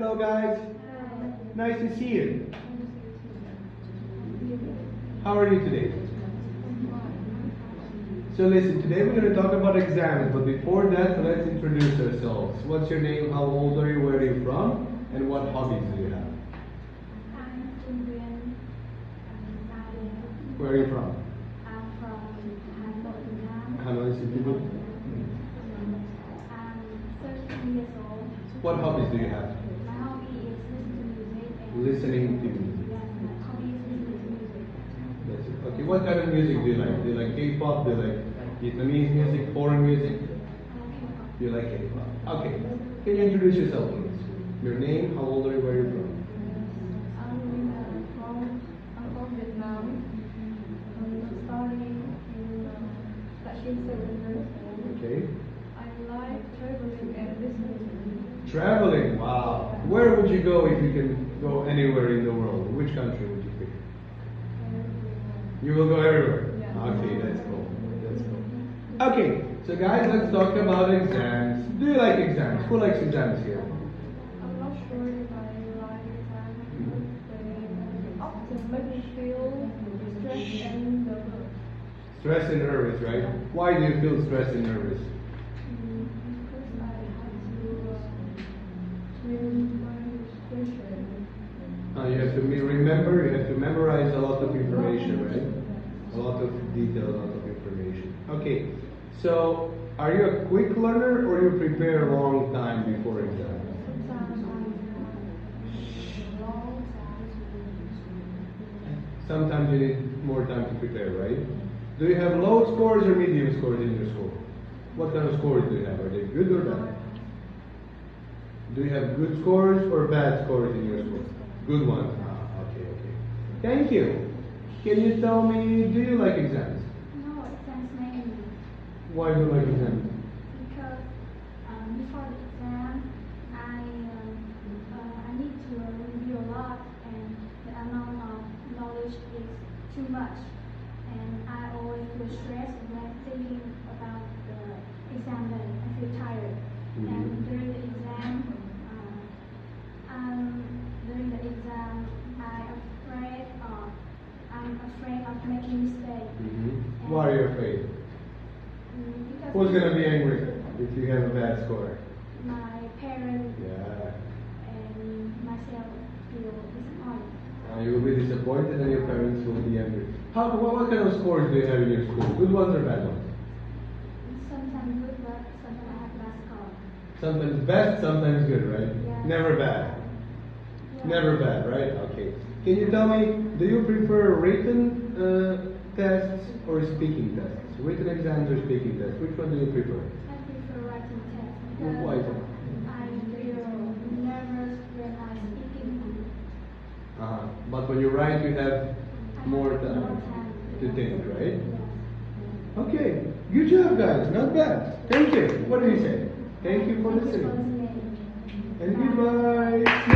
Hello guys. Nice to see you. How are you today? So listen, today we're going to talk about exams, but before that, let's introduce ourselves. What's your name? How old are you? Where are you from? And what hobbies do you have? I'm Indian. Where are you from? I'm from Hanoi, Vietnam. Hanoi City. I'm 13 years old. What hobbies do you have? My hobby is listening to music. Listening to music. Yes, my hobby is listening to music. That's it. Okay, what kind of music do you like? Do you like K-pop? Do you like Vietnamese music? Foreign music? You like K-pop? Okay. Can you introduce yourself, please? Your name, how old are you, where are you from? I'm from Vietnam. I'm studying in Section 7. Okay. I like traveling and listening to music. Traveling, wow. Where would you go if you can go anywhere in the world? Which country would you pick? You will go everywhere? Yeah. Okay, that's cool. That's cool. Okay, so guys, let's talk about exams. Do you like exams? Who likes exams here? I'm not sure if I like exams. They often make me feel stressed and nervous. Stress and nervous, right? Why do you feel stressed and nervous? Because I have to my question. You have to remember, you have to memorize a lot of information, right? A lot of detail, a lot of information. Okay, so are you a quick learner or you prepare a long time before exam? Sometimes I have a long time. Sometimes you need more time to prepare, right? Do you have low scores or medium scores in your school? What kind of scores do you have? Are they good or bad? Do you have good scores or bad scores in your school? Good ones. Ah, okay, okay. Thank you. Can you tell me, do you like exams? No, exams mainly. Why do you like exams? Because before the exam, I need to review a lot, and the amount of knowledge is too much. And I always feel stressed when thinking about the exam day. I feel tired. And during the exam, I'm afraid of making mistakes. Why are you afraid? Because Who's going to be angry if you have a bad score? my parents Yeah. and myself feel disappointed. You will be disappointed and your parents will be angry. What kind of scores do you have in your school? Good ones or bad ones? Sometimes good, but sometimes I have bad score. Sometimes best, sometimes good, right? Yeah. Never bad. Yeah. Never bad, right? Okay. Can you tell me, do you prefer written tests or speaking tests? Written exams or speaking tests? Which one do you prefer? I prefer writing tests Why is because it? I feel nervous when I speaking. But when you write, you have I more have time to think, right? Yes. Okay. Good job, guys. Not bad. Thank you. What do you say? Thank you for Thank you for listening. listening. And goodbye.